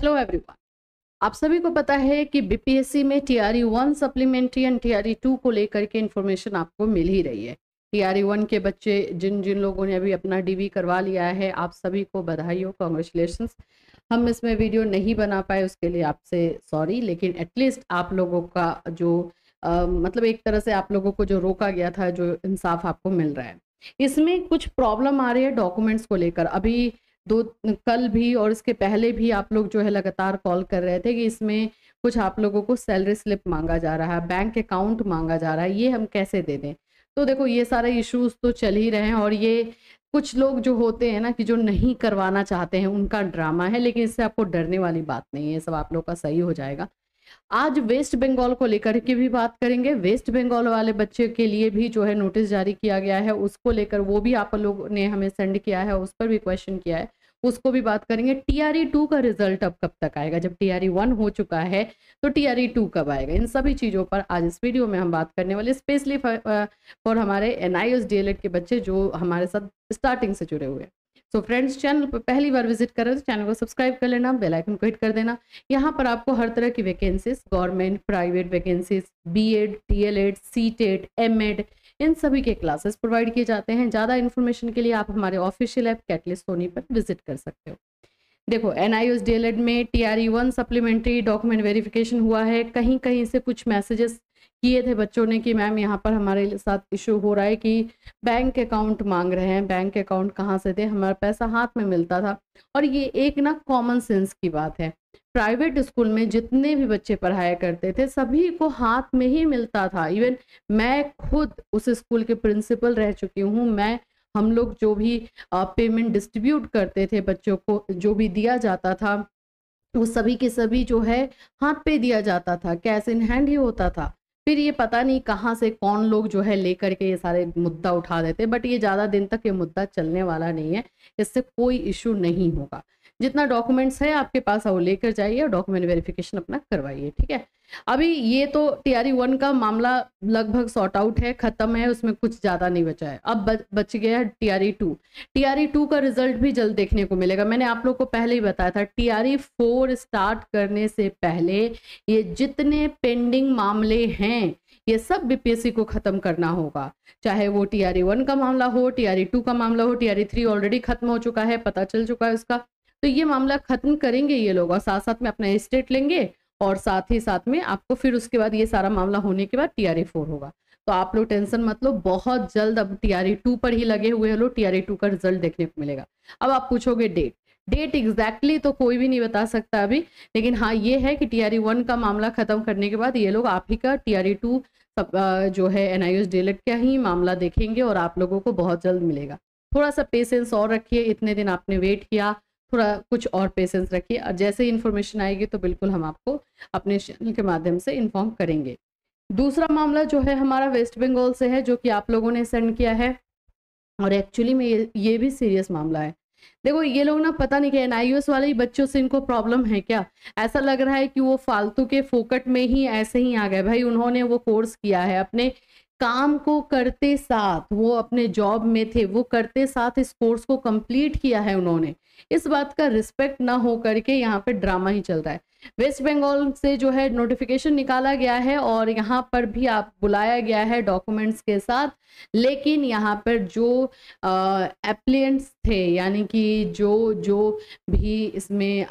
Hello everyone. आप सभी को पता है कि बीपीएससी में टीआरई 1 सप्लीमेंट्री एंड टीआरई 2 को लेकर के इन्फॉर्मेशन आपको मिल ही रही है। टीआरई 1 के बच्चे जिन जिन लोगों ने अभी अपना डीवी करवा लिया है, आप सभी को बधाई हो, कॉन्ग्रेचुलेशंस। हम इसमें वीडियो नहीं बना पाए, उसके लिए आपसे सॉरी, लेकिन एटलीस्ट आप लोगों का जो मतलब एक तरह से आप लोगों को जो रोका गया था, जो इंसाफ आपको मिल रहा है। इसमें कुछ प्रॉब्लम आ रही है डॉक्यूमेंट्स को लेकर। अभी कल भी और इसके पहले भी आप लोग जो है लगातार कॉल कर रहे थे कि इसमें कुछ आप लोगों को सैलरी स्लिप मांगा जा रहा है, बैंक अकाउंट मांगा जा रहा है, ये हम कैसे दे दें। तो देखो, ये सारे इश्यूज तो चल ही रहे हैं और ये कुछ लोग जो होते हैं ना कि जो नहीं करवाना चाहते हैं, उनका ड्रामा है, लेकिन इससे आपको डरने वाली बात नहीं है, सब आप लोग का सही हो जाएगा। आज वेस्ट बंगाल को लेकर के भी बात करेंगे। वेस्ट बंगाल वाले बच्चे के लिए भी जो है नोटिस जारी किया गया है, उसको लेकर वो भी आप लोगों ने हमें सेंड किया है, उस पर भी क्वेश्चन किया है, उसको भी बात करेंगे। टीआरई 2 का रिजल्ट अब कब तक आएगा? जब टीआरई 1 हो चुका है तो टीआरई 2 कब आएगा? इन सभी चीज़ों पर आज इस वीडियो में हम बात करने वाले, स्पेशली फॉर हमारे एनआईओएस डीएलएड के बच्चे जो हमारे साथ स्टार्टिंग से जुड़े हुए हैं। सो फ्रेंड्स, चैनल पर पहली बार विजिट कर रहे हो तो चैनल को सब्सक्राइब कर लेना, बेल आइकन को हिट कर देना। यहाँ पर आपको हर तरह की vacancies, government, private vacancies, BEd, DElEd, CTET, MEd, इन सभी के क्लासेस प्रोवाइड किए जाते हैं। ज़्यादा इन्फॉर्मेशन के लिए आप हमारे ऑफिशियल ऐप कैटलिस्ट सोनी पर विजिट कर सकते हो। देखो, एनआईओएस डीएलएड में टीआरई 1 सप्लीमेंट्री डॉक्यूमेंट वेरिफिकेशन हुआ है। कहीं कहीं से कुछ मैसेजेस किए थे बच्चों ने कि मैम यहाँ पर हमारे साथ इशू हो रहा है कि बैंक अकाउंट मांग रहे हैं। बैंक अकाउंट कहाँ से दे, हमारा पैसा हाथ में मिलता था। और ये एक ना कॉमन सेंस की बात है। प्राइवेट स्कूल में जितने भी बच्चे पढ़ाया करते थे सभी को हाथ में ही मिलता था। इवन मैं खुद उस स्कूल के प्रिंसिपल रह चुकी हूँ। हम लोग जो भी पेमेंट डिस्ट्रीब्यूट करते थे, बच्चों को जो भी दिया जाता था, वो सभी के सभी जो है हाथ पे दिया जाता था, कैश इन हैंड ही होता था। फिर ये पता नहीं कहाँ से कौन लोग जो है लेकर के ये सारे मुद्दा उठा देते, बट ये ज़्यादा दिन तक ये मुद्दा चलने वाला नहीं है, इससे कोई इशू नहीं होगा। जितना डॉक्यूमेंट्स है आपके पास वो लेकर जाइए और डॉक्यूमेंट वेरिफिकेशन अपना करवाइए, ठीक है। अभी ये तो टीआरई 1 का मामला लगभग सॉर्ट आउट है, खत्म है, उसमें कुछ ज़्यादा नहीं बचा है। अब बच गया है टीआरई 2। टीआरई 2 का रिजल्ट भी जल्द देखने को मिलेगा। मैंने आप लोग को पहले ही बताया था, टीआरई 4 स्टार्ट करने से पहले ये जितने पेंडिंग मामले हैं ये सब बीपीएससी को खत्म करना होगा। चाहे वो टीआरई 1 का मामला हो, टीआरई 2 का मामला हो, टीआरई 3 ऑलरेडी खत्म हो चुका है, पता चल चुका है उसका। तो ये मामला खत्म करेंगे ये लोग और साथ साथ में अपना स्टेट लेंगे और साथ ही साथ में आपको फिर उसके बाद ये सारा मामला होने के बाद टीआरई 4 होगा। तो आप लोग टेंशन मत लो, बहुत जल्द अब टीआरई 2 पर ही लगे हुए हैं लोग, टीआरई 2 का रिजल्ट देखने को मिलेगा। अब आप पूछोगे डेट एग्जैक्टली तो कोई भी नहीं बता सकता अभी, लेकिन हाँ ये है कि टीआरई 1 का मामला खत्म करने के बाद ये लोग आप ही का टीआरई 2 जो है एनआईओएस डीएलएड का ही मामला देखेंगे और आप लोगों को बहुत जल्द मिलेगा। थोड़ा सा पेशेंस और रखिए, इतने दिन आपने वेट किया, थोड़ा कुछ और पेशेंस रखिए और जैसे ही इन्फॉर्मेशन आएगी तो बिल्कुल हम आपको अपने चैनल के माध्यम से इन्फॉर्म करेंगे। दूसरा मामला जो है हमारा वेस्ट बंगाल से है, जो कि आप लोगों ने सेंड किया है और एक्चुअली में ये भी सीरियस मामला है। देखो, ये लोग ना पता नहीं कि एनआईओएस वाले ही बच्चों से इनको प्रॉब्लम है क्या। ऐसा लग रहा है कि वो फालतू के फोकट में ही ऐसे ही आ गए। भाई, उन्होंने वो कोर्स किया है, अपने काम को करते साथ, वो अपने जॉब में थे, वो करते साथ इस कोर्स को कंप्लीट किया है उन्होंने। इस बात का रिस्पेक्ट ना हो करके यहाँ पे ड्रामा ही चल रहा है। वेस्ट बंगाल से जो है नोटिफिकेशन निकाला गया है और यहाँ पर भी आप बुलाया गया है डॉक्यूमेंट्स के साथ, लेकिन यहाँ पर जो एप्लिएंट्स थे, यानी कि जो भी इसमें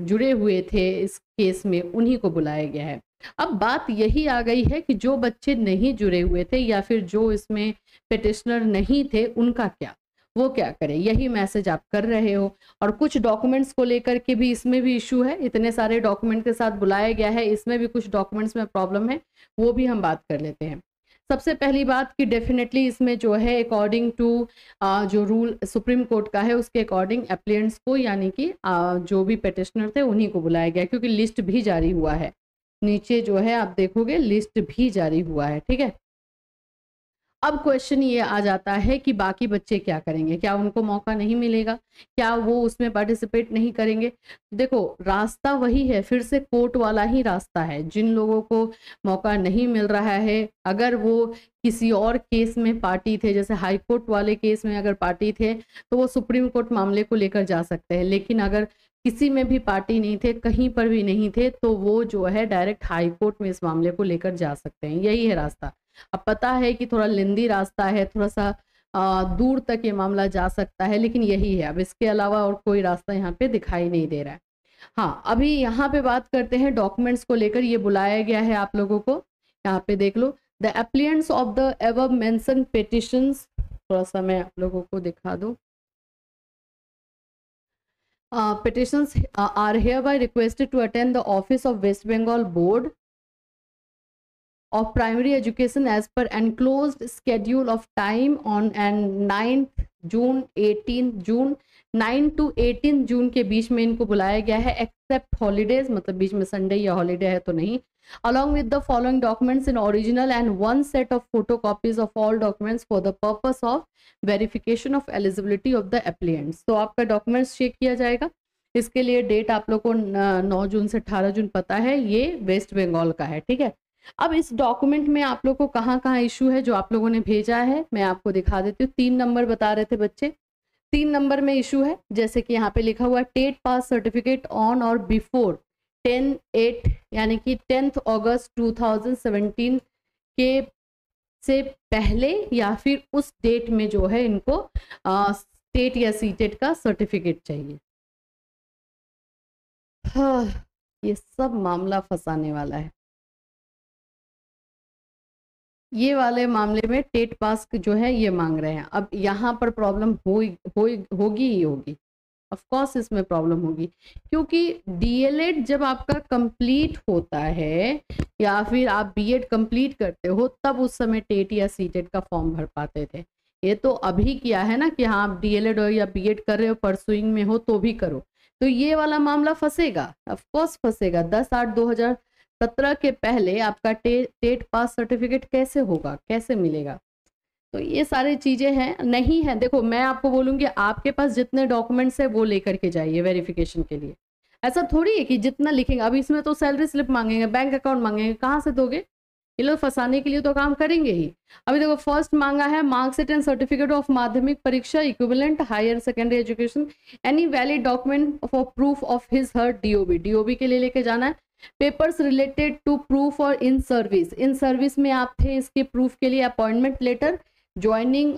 जुड़े हुए थे इस केस में, उन्हीं को बुलाया गया है। अब बात यही आ गई है कि जो बच्चे नहीं जुड़े हुए थे या फिर जो इसमें पिटिशनर नहीं थे, उनका क्या, वो क्या करें, यही मैसेज आप कर रहे हो। और कुछ डॉक्यूमेंट्स को लेकर के भी इसमें भी इशू है, इतने सारे डॉक्यूमेंट के साथ बुलाया गया है, इसमें भी कुछ डॉक्यूमेंट्स में प्रॉब्लम है, वो भी हम बात कर लेते हैं। सबसे पहली बात कि डेफिनेटली इसमें जो है अकॉर्डिंग टू जो रूल सुप्रीम कोर्ट का है उसके अकॉर्डिंग एप्लिएंट्स को, यानी कि जो भी पिटिशनर थे उन्हीं को बुलाया गया, क्योंकि लिस्ट भी जारी हुआ है। नीचे जो है आप देखोगे लिस्ट भी जारी हुआ है, ठीक है। अब क्वेश्चन ये आ जाता है कि बाकी बच्चे क्या करेंगे, क्या उनको मौका नहीं मिलेगा, क्या वो उसमें पार्टिसिपेट नहीं करेंगे। देखो, रास्ता वही है, फिर से कोर्ट वाला ही रास्ता है। जिन लोगों को मौका नहीं मिल रहा है, अगर वो किसी और केस में पार्टी थे, जैसे हाई कोर्ट वाले केस में अगर पार्टी थे, तो वो सुप्रीम कोर्ट मामले को लेकर जा सकते हैं। लेकिन अगर किसी में भी पार्टी नहीं थे, कहीं पर भी नहीं थे, तो वो जो है डायरेक्ट हाई कोर्ट में इस मामले को लेकर जा सकते हैं। यही है रास्ता। अब पता है कि थोड़ा लेंदी रास्ता है, थोड़ा सा दूर तक ये मामला जा सकता है, लेकिन यही है, अब इसके अलावा और कोई रास्ता यहाँ पे दिखाई नहीं दे रहा है। हाँ, अभी यहाँ पे बात करते हैं डॉक्यूमेंट्स को लेकर। ये बुलाया गया है आप लोगों को, यहाँ पे देख लो। The applicants of the above mentioned petitions, थोड़ा सा मैं आप लोगों को दिखा दूं। Petitions are hereby requested to attend the office of West Bengal Board of Primary Education as per enclosed schedule of time on and 9th June 18 June 9 to 18 जून के बीच में इनको बुलाया गया है, एक्सेप्ट हॉलीडेज, मतलब बीच में संडे या हॉलीडे है तो नहीं। along with the following documents in original and one set of photocopies of all documents for the purpose of verification of eligibility of the applicants। तो आपका डॉक्यूमेंट्स चेक किया जाएगा। इसके लिए डेट आप लोग को 9 जून से 18 जून पता है, ये वेस्ट बंगाल का है, ठीक है। अब इस डॉक्यूमेंट में आप लोग को कहाँ कहाँ इशू है जो आप लोगों ने भेजा है, मैं आपको दिखा देती हूँ। 3 नंबर बता रहे थे बच्चे, 3 नंबर में इशू है, जैसे कि यहाँ पे लिखा हुआ है टेट पास सर्टिफिकेट ऑन और बिफोर 10/8 यानी कि 10 अगस्त 2017 के से पहले या फिर उस डेट में जो है इनको स्टेट या सीटेट का सर्टिफिकेट चाहिए। हाँ, ये सब मामला फंसाने वाला है। ये वाले मामले में टेट पास जो है ये मांग रहे हैं। अब यहाँ पर प्रॉब्लम होगी ही होगी, ऑफ कोर्स इसमें प्रॉब्लम होगी, क्योंकि डीएलएड जब आपका कंप्लीट होता है या फिर आप बीएड कंप्लीट करते हो तब उस समय टेट या सीटेट का फॉर्म भर पाते थे। ये तो अभी किया है ना कि हाँ आप डीएलएड हो या बीएड कर रहे हो, परसुइंग में हो तो भी करो, तो ये वाला मामला फंसेगा, ऑफ कोर्स फंसेगा। 10/8/2017 के पहले आपका टेट पास सर्टिफिकेट कैसे होगा, कैसे मिलेगा? तो ये सारी चीजें हैं, नहीं है। देखो मैं आपको बोलूंगी आपके पास जितने डॉक्यूमेंट्स है वो लेकर के जाइए वेरिफिकेशन के लिए। ऐसा थोड़ी है कि जितना लिखेंगे, अब इसमें तो सैलरी स्लिप मांगेंगे, बैंक अकाउंट मांगेंगे, कहाँ से दोगे? ये लोग फंसाने के लिए तो काम करेंगे ही। अभी देखो फर्स्ट मांगा है मार्कशीट एंड सर्टिफिकेट ऑफ माध्यमिक परीक्षा equivalent higher secondary education, any valid document for proof of his her DOB, DOB के लिए लेके जाना है। पेपर्स रिलेटेड टू प्रूफ और इन सर्विस, इन सर्विस में आप थे, इसके प्रूफ के लिए अपॉइंटमेंट लेटर, ज्वाइनिंग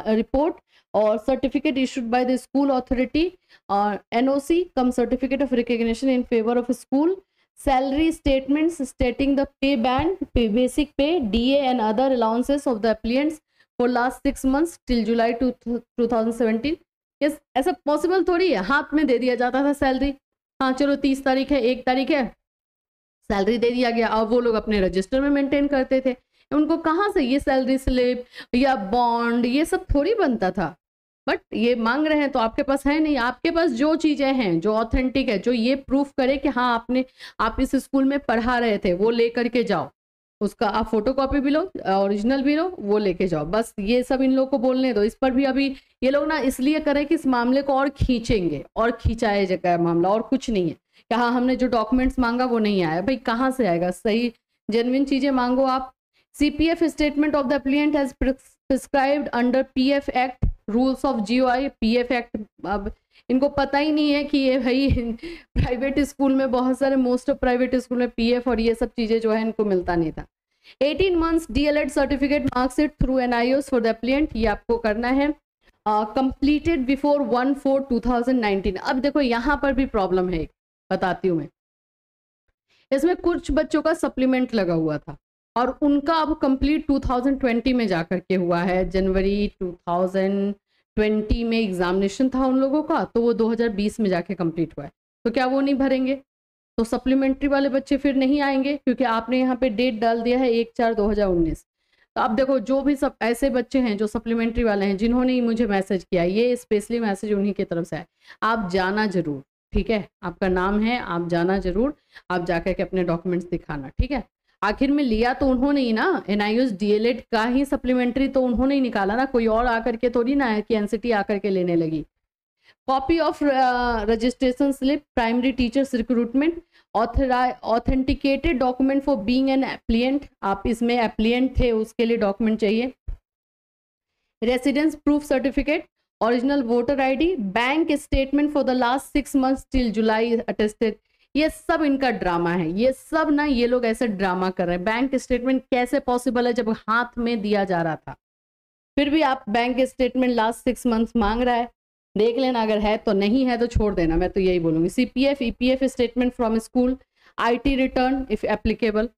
रिपोर्ट और certificate issued by the school authority और NOC cum certificate of recognition in favour of school, salary statements stating the pay band, basic pay, DA and other allowances of the applicants for last 6 months till July 2017। yes, ऐसा possible थोड़ी है, हाथ में दे दिया जाता था salary, हाँ चलो 30 तारीख है, 1 तारीख है, सैलरी दे दिया गया। अब वो लोग अपने रजिस्टर में मेंटेन करते थे, उनको कहाँ से ये सैलरी स्लिप या बॉन्ड ये सब थोड़ी बनता था। बट ये मांग रहे हैं तो आपके पास है नहीं, आपके पास जो चीजें हैं जो ऑथेंटिक है, जो ये प्रूफ करे कि हाँ आप इस स्कूल में पढ़ा रहे थे, वो लेकर के जाओ, उसका आप फोटोकॉपी भी लो, ओरिजिनल भी लो, वो लेके जाओ। बस ये सब इन लोग को बोलने दो। इस पर भी अभी ये लोग ना इसलिए करें कि इस मामले को और खींचेंगे और खिंचाया जाएगा मामला, और कुछ नहीं है कि हाँ हमने जो डॉक्यूमेंट्स मांगा वो नहीं आया। भाई कहाँ से आएगा? सही जेन्युइन चीजें मांगो आप। CPF statement of the applicant as prescribed under PF act rules of GOI। PF act अब इनको पता ही नहीं है कि ये भाई प्राइवेट स्कूल में बहुत सारे मोस्ट ऑफ प्राइवेट स्कूल में PF और ये सब चीजें जो है इनको मिलता नहीं था। 18 months DLED certificate marksheet through NIOS for the applicant, ये आपको करना है। Completed before 1/4/2019। अब देखो यहाँ पर भी प्रॉब्लम है, बताती हूँ मैं। इसमें कुछ बच्चों का सप्लीमेंट लगा हुआ था और उनका अब कंप्लीट 2020 में जाकर के हुआ है। जनवरी 2020 में एग्जामिनेशन था उन लोगों का, तो वो 2020 में जाके कंप्लीट हुआ है। तो क्या वो नहीं भरेंगे? तो सप्लीमेंट्री वाले बच्चे फिर नहीं आएंगे, क्योंकि आपने यहाँ पे डेट डाल दिया है 1/4/2019। तो अब देखो जो भी सब ऐसे बच्चे हैं जो सप्लीमेंट्री वाले हैं, जिन्होंने ही मुझे मैसेज किया, ये स्पेशली मैसेज उन्हीं की तरफ से है, आप जाना जरूर, ठीक है? आपका नाम है, आप जाना जरूर, आप जाकर के अपने डॉक्यूमेंट्स दिखाना, ठीक है? आखिर में लिया तो उन्होंने ही ना, NIOS DLED का ही सप्लीमेंट्री तो उन्होंने ही निकाला ना, कोई और आकर के थोड़ी ना है कि NCT आकर के लेने लगी। Copy of registration slip, primary teachers recruitment, authenticated document for being an applicant, आप इसमें एप्लिएंट थे उसके लिए डॉक्यूमेंट चाहिए। Residence proof certificate, original voter ID, bank statement for the last 6 months till July attested. ये सब इनका ड्रामा है, ये सब ना ये लोग ऐसे ड्रामा कर रहे हैं। बैंक स्टेटमेंट कैसे पॉसिबल है जब हाथ में दिया जा रहा था? फिर भी आप बैंक स्टेटमेंट लास्ट 6 months मांग रहा है। देख लेना, अगर है तो, नहीं है तो छोड़ देना, मैं तो यही बोलूंगी। CPF EPF statement from school, IT return if applicable,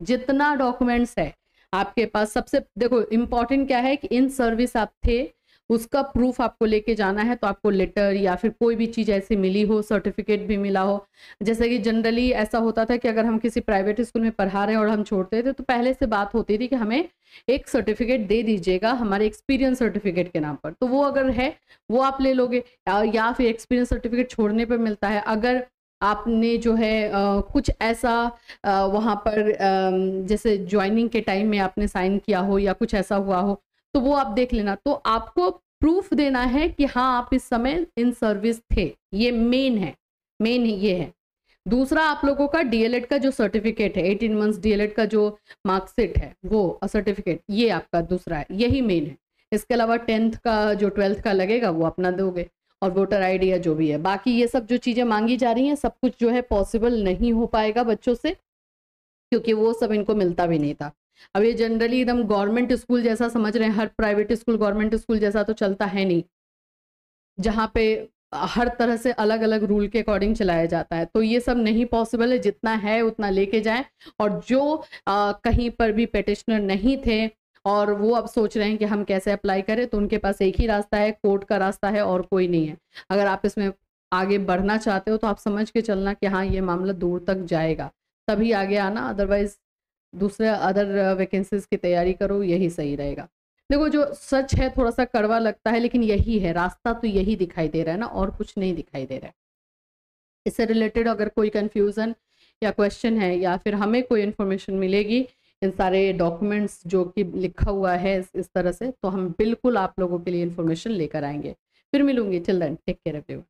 जितना डॉक्यूमेंट्स है आपके पास। सबसे देखो इंपॉर्टेंट क्या है कि इन सर्विस आप थे, उसका प्रूफ आपको लेके जाना है। तो आपको लेटर या फिर कोई भी चीज़ ऐसी मिली हो, सर्टिफिकेट भी मिला हो। जैसे कि जनरली ऐसा होता था कि अगर हम किसी प्राइवेट स्कूल में पढ़ा रहे हैं और हम छोड़ते थे, तो पहले से बात होती थी कि हमें एक सर्टिफिकेट दे दीजिएगा हमारे एक्सपीरियंस सर्टिफिकेट के नाम पर। तो वो अगर है वो आप ले लोगे, या फिर एक्सपीरियंस सर्टिफिकेट छोड़ने पर मिलता है। अगर आपने जो है कुछ ऐसा वहाँ पर जैसे ज्वाइनिंग के टाइम में आपने साइन किया हो या कुछ ऐसा हुआ हो, तो वो आप देख लेना। तो आपको प्रूफ देना है कि हाँ आप इस समय इन सर्विस थे, ये मेन है, मेन ये है। दूसरा आप लोगों का DLED का जो सर्टिफिकेट है, 18 months DLED का जो मार्कशीट है, वो सर्टिफिकेट, ये आपका दूसरा है, यही मेन है। इसके अलावा 10th का जो 12th का लगेगा वो अपना दोगे, और वोटर आईडी या जो भी है। बाकी ये सब जो चीज़ें मांगी जा रही हैं, सब कुछ जो है पॉसिबल नहीं हो पाएगा बच्चों से, क्योंकि वो सब इनको मिलता भी नहीं था। अब ये जनरली एकदम गवर्नमेंट स्कूल जैसा समझ रहे हैं, हर प्राइवेट स्कूल गवर्नमेंट स्कूल जैसा तो चलता है नहीं, जहाँ पे हर तरह से अलग अलग रूल के अकॉर्डिंग चलाया जाता है। तो ये सब नहीं पॉसिबल है, जितना है उतना लेके जाएं। और जो कहीं पर भी पेटिशनर नहीं थे और वो अब सोच रहे हैं कि हम कैसे अप्लाई करें, तो उनके पास एक ही रास्ता है, कोर्ट का रास्ता है, और कोई नहीं है। अगर आप इसमें आगे बढ़ना चाहते हो तो आप समझ के चलना कि हाँ ये मामला दूर तक जाएगा, तभी आगे आना। अदरवाइज दूसरे अदर वैकेंसीज की तैयारी करो, यही सही रहेगा। देखो जो सच है थोड़ा सा कड़वा लगता है, लेकिन यही है रास्ता, तो यही दिखाई दे रहा है ना, और कुछ नहीं दिखाई दे रहा है। इससे रिलेटेड अगर कोई कंफ्यूजन या क्वेश्चन है, या फिर हमें कोई इन्फॉर्मेशन मिलेगी इन सारे डॉक्यूमेंट्स जो कि लिखा हुआ है इस तरह से, तो हम बिल्कुल आप लोगों के लिए इन्फॉर्मेशन लेकर आएंगे। फिर मिलूंगी, till then take care everyone.